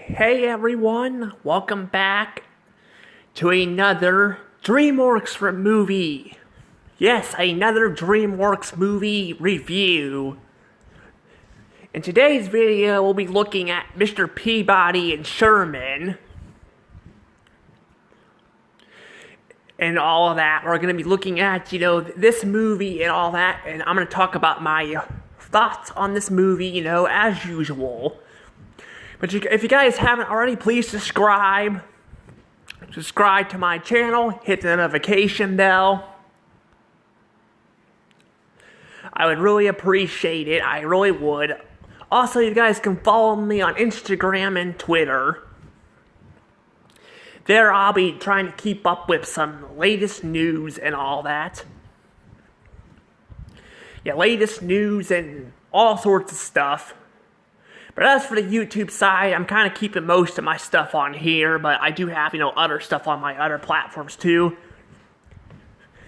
Hey everyone, welcome back to another DreamWorks movie. Yes, another DreamWorks movie review. In today's video, we'll be looking at Mr. Peabody and Sherman. And all of that. We're going to be looking at, this movie and all that. And I'm going to talk about my thoughts on this movie, as usual. But if you guys haven't already, please subscribe. Subscribe to my channel. Hit the notification bell. I would really appreciate it. I really would. Also, you guys can follow me on Instagram and Twitter. There I'll be trying to keep up with some latest news and all that. Yeah, latest news and all sorts of stuff. But as for the YouTube side, I'm kind of keeping most of my stuff on here, but I do have, other stuff on my other platforms too.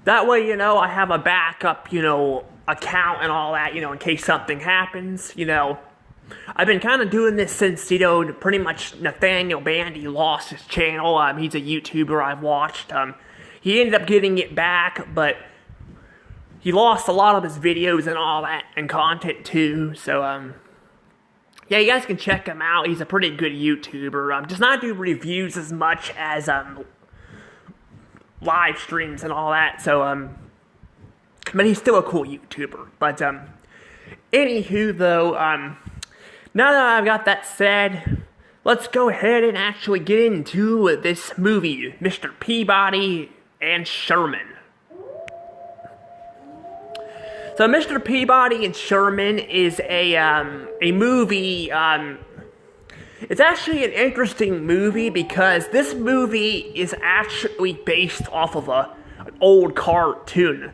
That way, I have a backup, account and all that, in case something happens, I've been kind of doing this since, pretty much Nathaniel Bandy lost his channel. He's a YouTuber I've watched. He ended up getting it back, but he lost a lot of his videos and all that, and content too, so, yeah, you guys can check him out. He's a pretty good YouTuber. Does not do reviews as much as live streams and all that. So, but he's still a cool YouTuber. But anywho, though, now that I've got that said, let's go ahead and actually get into this movie, Mr. Peabody and Sherman. So Mr. Peabody and Sherman is a movie, it's actually an interesting movie because this movie is actually based off of an old cartoon.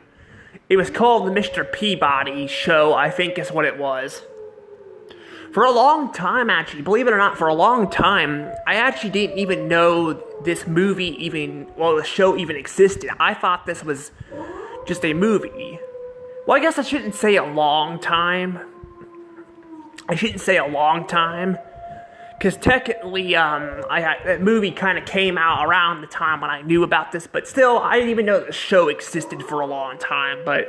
It was called the Mr. Peabody Show, I think is what it was. For a long time, actually, believe it or not, for a long time, I actually didn't even know this movie the show even existed. I thought this was just a movie. Well, I guess I shouldn't say a long time. Because technically, that movie kind of came out around the time when I knew about this, but still, I didn't even know the show existed for a long time, but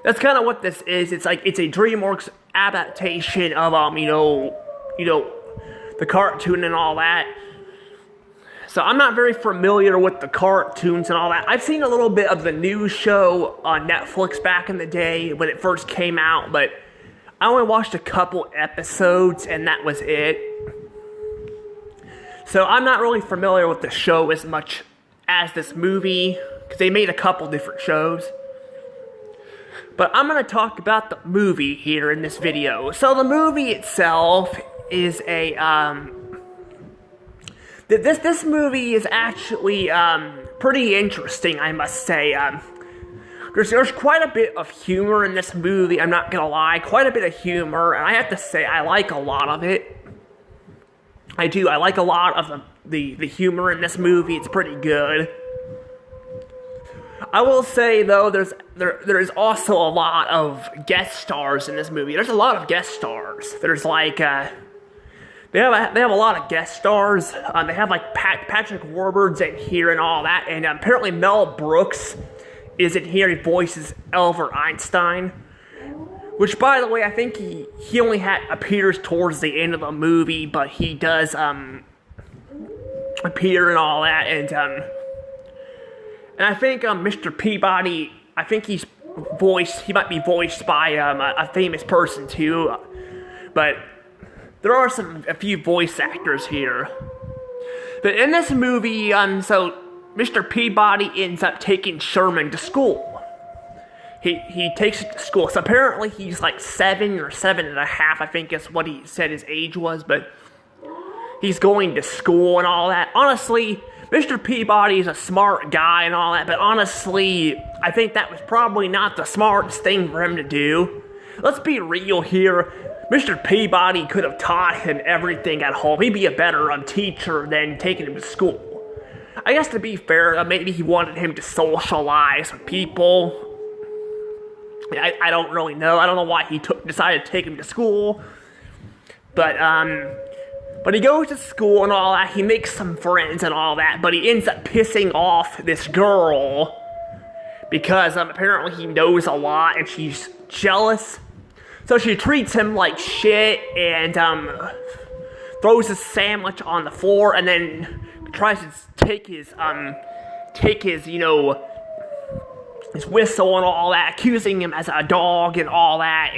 that's kind of what this is. It's like, it's a DreamWorks adaptation of, the cartoon and all that. So I'm not very familiar with the cartoons and all that. I've seen a little bit of the new show on Netflix back in the day when it first came out, but I only watched a couple episodes and that was it. So I'm not really familiar with the show as much as this movie, because they made a couple different shows. But I'm going to talk about the movie here in this video. So the movie itself is This movie is actually pretty interesting, I must say. There's quite a bit of humor in this movie, I'm not gonna lie. Quite a bit of humor, and I have to say, I like a lot of it. I do, I like a lot of the humor in this movie, it's pretty good. I will say, though, there's also a lot of guest stars in this movie. There's a lot of guest stars. There's like, They have a lot of guest stars. They have like Patrick Warburton's in here and all that, and apparently Mel Brooks is in here. He voices Albert Einstein, which, by the way, I think he only appears towards the end of the movie, but he does appear and all that, and I think Mr. Peabody, I think he might be voiced by a famous person too, but there are a few voice actors here. But in this movie, so Mr. Peabody ends up taking Sherman to school. He takes it to school. So apparently he's like 7 or 7.5, I think is what he said his age was, but he's going to school and all that. Honestly, Mr. Peabody is a smart guy and all that, but honestly, I think that was probably not the smartest thing for him to do. Let's be real here. Mr. Peabody could have taught him everything at home. He'd be a better teacher than taking him to school. I guess to be fair, maybe he wanted him to socialize with people. I don't really know. I don't know why he decided to take him to school. But But he goes to school and all that, he makes some friends and all that, but he ends up pissing off this girl because apparently he knows a lot and she's jealous. So she treats him like shit and throws his sandwich on the floor and then tries to take his his whistle and all that, accusing him as a dog and all that,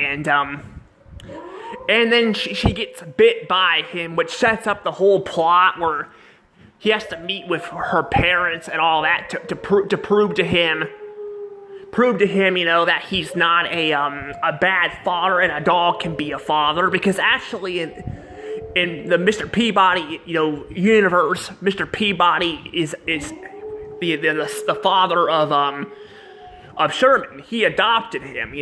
and then she gets bit by him, which sets up the whole plot where he has to meet with her parents and all that to prove to him, that he's not a bad father and a dog can be a father. Because actually, in the Mr. Peabody universe, Mr. Peabody is the father of Sherman. He adopted him,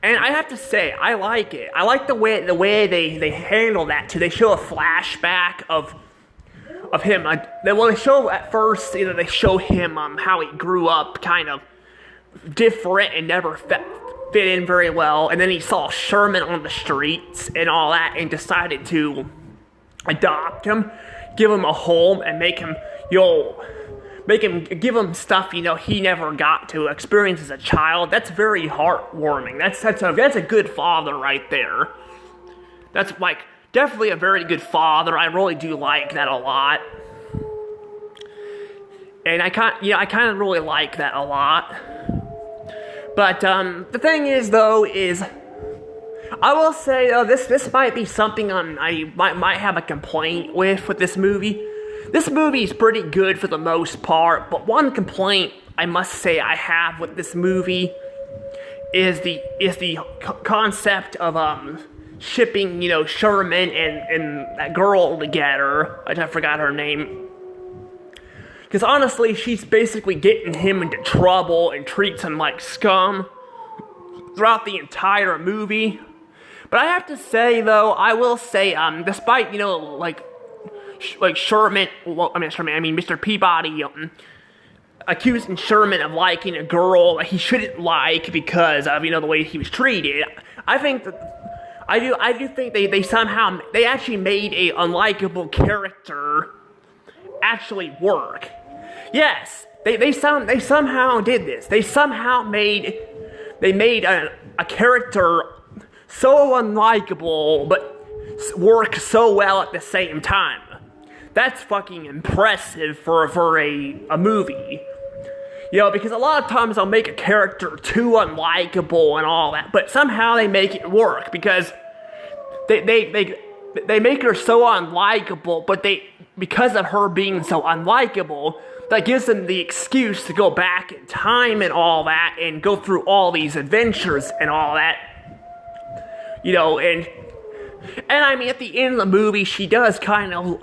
And I have to say, I like it. I like the way they handle that too. They show a flashback of him. They show at first, they show him how he grew up, kind of different and never fit in very well. And then he saw Sherman on the streets and all that, and decided to adopt him, give him a home, and make him give him stuff he never got to experience as a child. That's very heartwarming. That's a good father right there. That's definitely a very good father. I really do like that a lot. And I kind of really like that a lot. But the thing is, though, I will say though, this might be something I might have a complaint with this movie. This movie is pretty good for the most part, but one complaint I must say I have with this movie is the concept of shipping, Sherman and that girl together. I forgot her name. Because honestly, she's basically getting him into trouble and treats him like scum throughout the entire movie. But I have to say, though, I will say, despite, Mr. Peabody accusing Sherman of liking a girl he shouldn't like because of the way he was treated. I do think they actually made a unlikable character actually work. Yes, they somehow did this. They somehow made a character so unlikable but work so well at the same time. That's fucking impressive for a movie. Because a lot of times they'll make a character too unlikable and all that, but somehow they make it work because they make her so unlikable, but because of her being so unlikable, that gives them the excuse to go back in time and all that and go through all these adventures and all that. And I mean, at the end of the movie, she does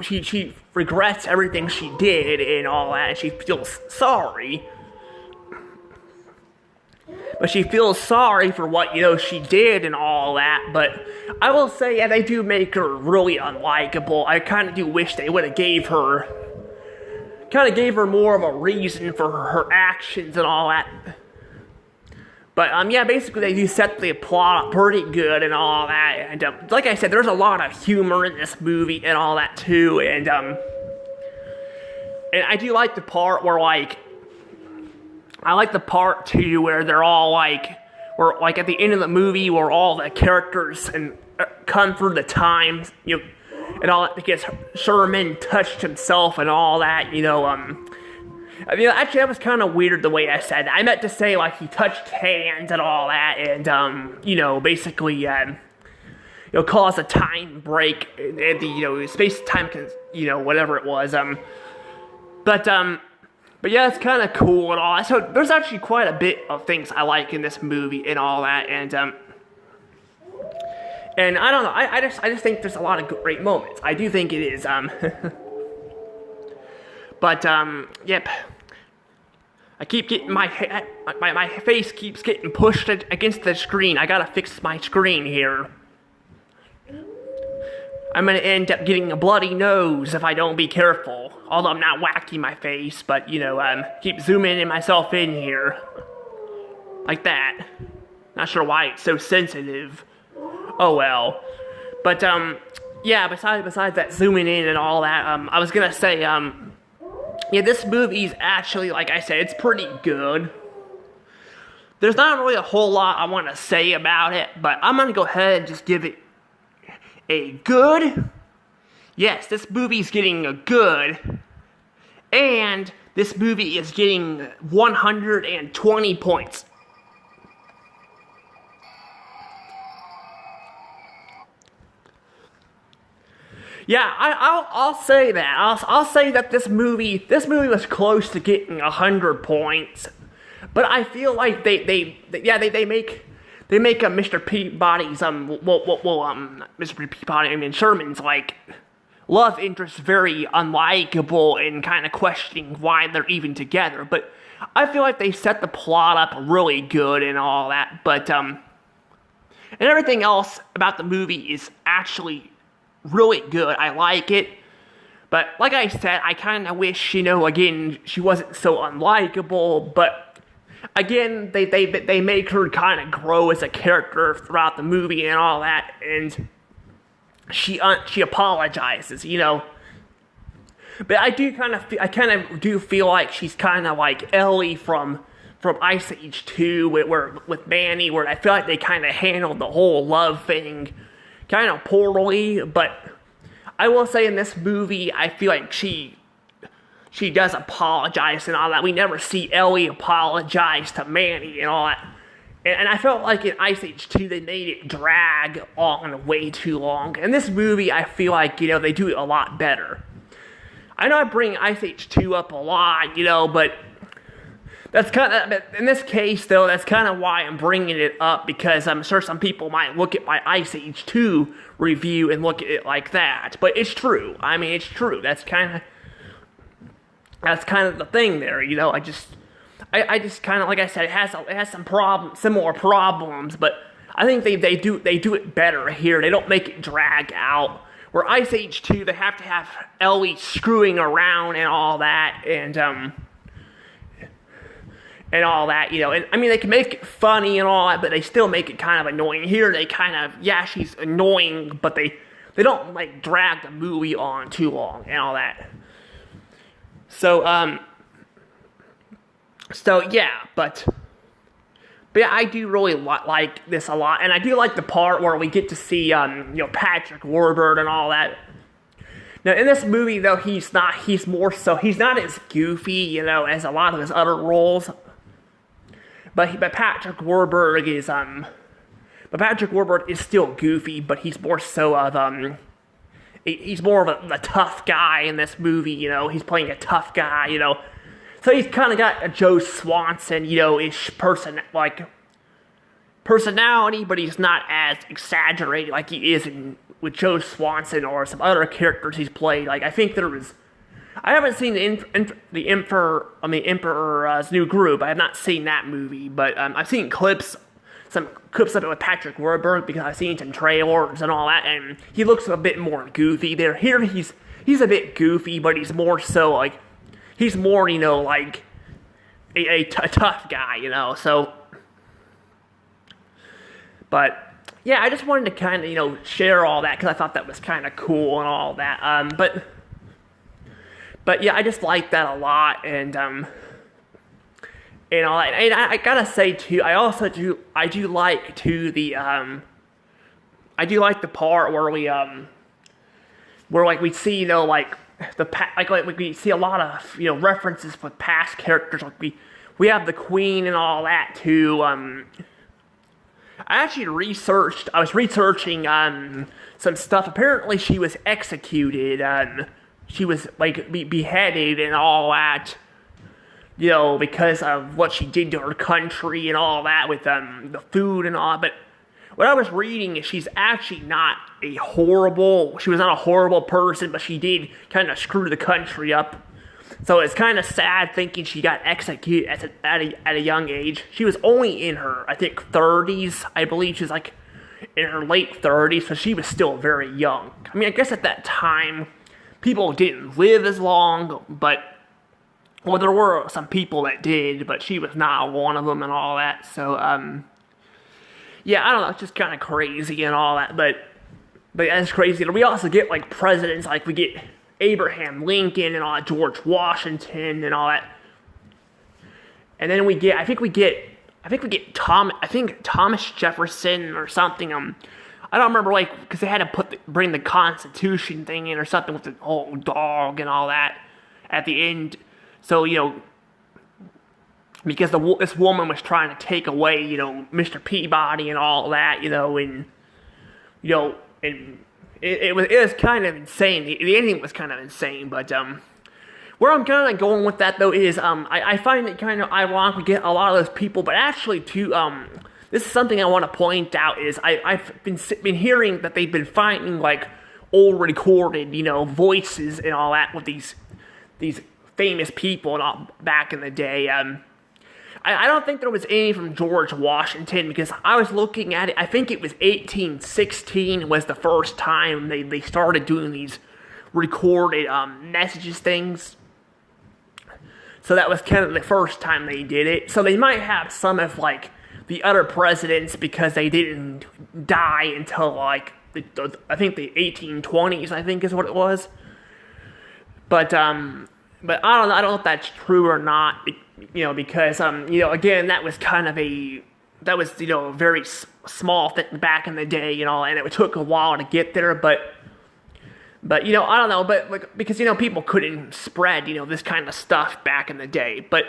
she regrets everything she did and all that, and she feels sorry. But she feels sorry for what, she did and all that, but I will say, yeah, they do make her really unlikable. I kind of do wish they would have gave her more of a reason for her actions and all that. But, yeah, basically they do set the plot up pretty good and all that, and, like I said, there's a lot of humor in this movie and all that, too, and I do like the part where, I like the part, too, where they're all, at the end of the movie, where all the characters come through the times, and all that, because Sherman touched himself and all that, actually, that was kind of weird the way I said that. I meant to say, he touched hands and all that, and, basically, caused a time break, and the space-time, whatever it was, but yeah, it's kind of cool and all that. So there's actually quite a bit of things I like in this movie and all that, and I don't know, I just think there's a lot of great moments. I do think it is, but yep. I keep getting my face keeps getting pushed against the screen. I gotta fix my screen here. I'm gonna end up getting a bloody nose if I don't be careful. Although I'm not whacking my face, but keep zooming in myself in here. Like that. Not sure why it's so sensitive. Oh well. But yeah, besides that zooming in and all that, I was gonna say, yeah, this movie's actually, like I said, it's pretty good. There's not really a whole lot I want to say about it, but I'm gonna go ahead and just give it a good. Yes, this movie's getting a good, and this movie is getting 120 points. Yeah, I'll say that. I'll say that this movie was close to getting 100 points, but I feel like they make a Mr. Peabody's Mr. Peabody, I mean Sherman's like love interest very unlikable and kind of questioning why they're even together. But I feel like they set the plot up really good and all that. But and everything else about the movie is actually really good. I like it. But like I said, I kind of wish, again, she wasn't so unlikable. But again, they make her kind of grow as a character throughout the movie and all that. And she apologizes, But I kind of do feel like she's kind of like Ellie from Ice Age 2 with Manny, where I feel like they kind of handled the whole love thing kind of poorly. But I will say in this movie, I feel like she does apologize and all that. We never see Ellie apologize to Manny and all that. And I felt like in Ice Age 2, they made it drag on way too long. In this movie, I feel like, they do it a lot better. I know I bring Ice Age 2 up a lot, but that's kind of, in this case, though, that's kind of why I'm bringing it up, because I'm sure some people might look at my Ice Age 2 review and look at it like that. But it's true. I mean, it's true. That's kind of the thing there, I just kind of, like I said, it has some similar problems, but I think they do it better here. They don't make it drag out. Where Ice Age 2, they have to have Ellie screwing around and all that, and all that, And I mean, they can make it funny and all that, but they still make it kind of annoying. Here, they kind of, yeah, she's annoying, but they don't like drag the movie on too long and all that. So yeah, but yeah, I do really like this a lot, and I do like the part where we get to see, Patrick Warburton and all that. Now, in this movie, though, he's not as goofy, as a lot of his other roles. But Patrick Warburton is still goofy, but he's more so of, he's more of a tough guy in this movie, he's playing a tough guy, So he's kind of got a Joe Swanson, ish personality, but he's not as exaggerated like he is with Joe Swanson or some other characters he's played. Like, I think I haven't seen the Emperor's New Groove. I have not seen that movie, but I've seen some clips of it with Patrick Warburton because I've seen some trailers and all that, and he looks a bit more goofy there. Here he's a bit goofy, but he's more so like. He's more, like a tough guy, so. But, yeah, I just wanted to kind of, share all that because I thought that was kind of cool and all that. But yeah, I just like that a lot, and all that. And I gotta say, too, I do like, too, I do like the part where we see, we see a lot of references with past characters. Like we have the Queen and all that too. I actually I was researching some stuff. Apparently, she was executed. She was beheaded and all that. Because of what she did to her country and all that with the food and all. But what I was reading is she's actually not she was not a horrible person, but she did kind of screw the country up. So it's kind of sad thinking she got executed at a young age. She was only in her, I think, 30s. I believe she was in her late 30s, so she was still very young. I mean, I guess at that time, people didn't live as long, but, well, there were some people that did, but she was not one of them and all that. So, yeah, I don't know, it's just kind of crazy and all that, but but that's crazy. We also get like presidents, like we get Abraham Lincoln and all that, George Washington and all that. And then I think we get Thomas Jefferson or something. I don't remember, like, because they had to bring the Constitution thing in or something with the whole dog and all that at the end. So, because this woman was trying to take away, Mr. Peabody and all that, and it was kind of insane. The ending was kind of insane, but where I'm kind of going with that, though, is I find it kind of ironic we get a lot of those people, but actually, too, this is something I want to point out, is I've been hearing that they've been finding, like, old recorded, voices and all that with these famous people and all back in the day. I don't think there was any from George Washington, because I was looking at it. I think it was 1816 was the first time they started doing these recorded messages things. So that was kind of the first time they did it. So they might have some of, like, the other presidents, because they didn't die until, like, I think the 1820s, I think is what it was. But I don't know if that's true or not, because, again, that was kind of a very small thing back in the day, and it took a while to get there, but I don't know, but, like, because, people couldn't spread, this kind of stuff back in the day, but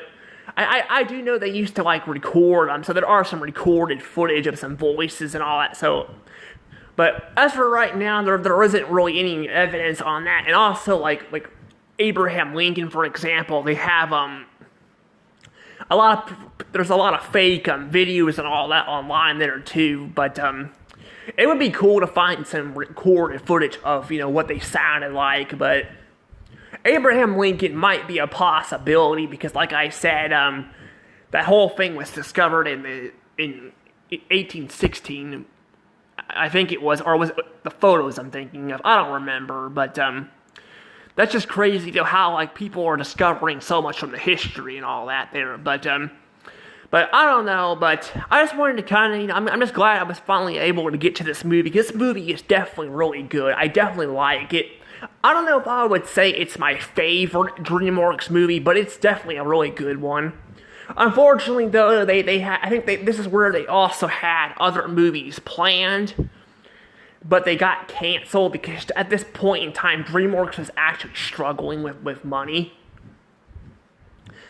I do know they used to, like, record them, so there are some recorded footage of some voices and all that, so, but as for right now, there isn't really any evidence on that, and also, like Abraham Lincoln, for example, they have, there's a lot of fake, videos and all that online there, too, but, it would be cool to find some recorded footage of, what they sounded like, but Abraham Lincoln might be a possibility, because, like I said, that whole thing was discovered in 1816, I think it was, or was it the photos I'm thinking of? I don't remember, but that's just crazy, how, like, people are discovering so much from the history and all that there, but I don't know, but I just wanted to kind of, I'm just glad I was finally able to get to this movie, because this movie is definitely really good. I definitely like it. I don't know if I would say it's my favorite DreamWorks movie, but it's definitely a really good one. Unfortunately, though, I think this is where they also had other movies planned, but they got canceled, because at this point in time, DreamWorks was actually struggling with money.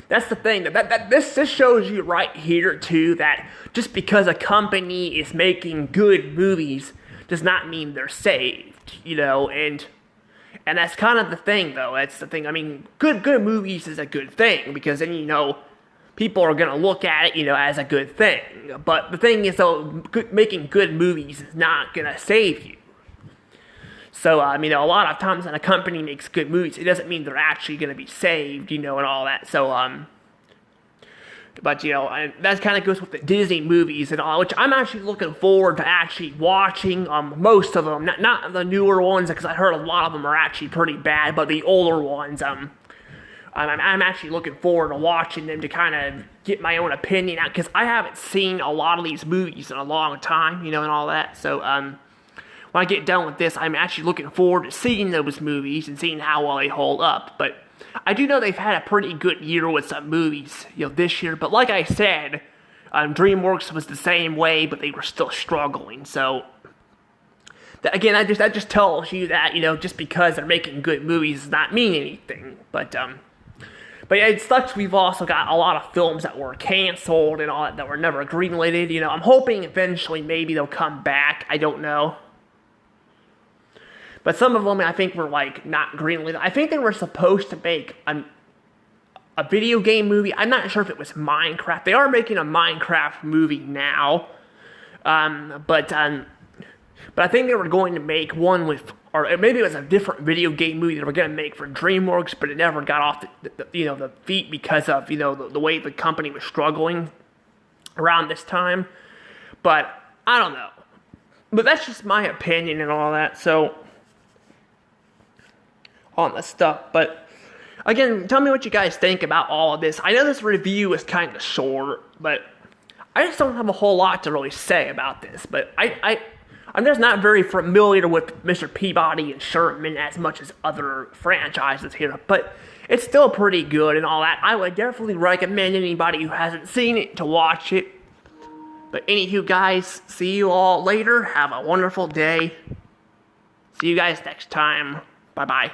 That's the thing, this shows you right here, too, that just because a company is making good movies does not mean they're saved, and that's kind of the thing, though. That's the thing. I mean, good movies is a good thing, because then, people are going to look at it, as a good thing. But the thing is, though, making good movies is not going to save you. So, a lot of times when a company makes good movies, it doesn't mean they're actually going to be saved, and all that. So, but, that kind of goes with the Disney movies and all, which I'm actually looking forward to actually watching, most of them. Not the newer ones, because I heard a lot of them are actually pretty bad, but the older ones, I'm actually looking forward to watching them to kind of get my own opinion out, because I haven't seen a lot of these movies in a long time, and all that. So, when I get done with this, I'm actually looking forward to seeing those movies and seeing how well they hold up. But I do know they've had a pretty good year with some movies, this year. But like I said, DreamWorks was the same way, but they were still struggling. So, again, that just tells you that, just because they're making good movies does not mean anything. But yeah, it sucks. We've also got a lot of films that were canceled and all that were never greenlighted. I'm hoping eventually maybe they'll come back. I don't know. But some of them, I think, were, like, not greenlit. I think they were supposed to make a video game movie. I'm not sure if it was Minecraft. They are making a Minecraft movie now. But I think they were going to make one with, or maybe it was a different video game movie they were going to make for DreamWorks, but it never got off the feet because of, the way the company was struggling around this time. But I don't know. But that's just my opinion and all that, so on the stuff. But again, tell me what you guys think about all of this. I know this review is kind of short, but I just don't have a whole lot to really say about this. But I I'm just not very familiar with Mr. Peabody and Sherman as much as other franchises here, but it's still pretty good and all that. I would definitely recommend anybody who hasn't seen it to watch it. But anywho, guys, see you all later. Have a wonderful day. See you guys next time. Bye-bye.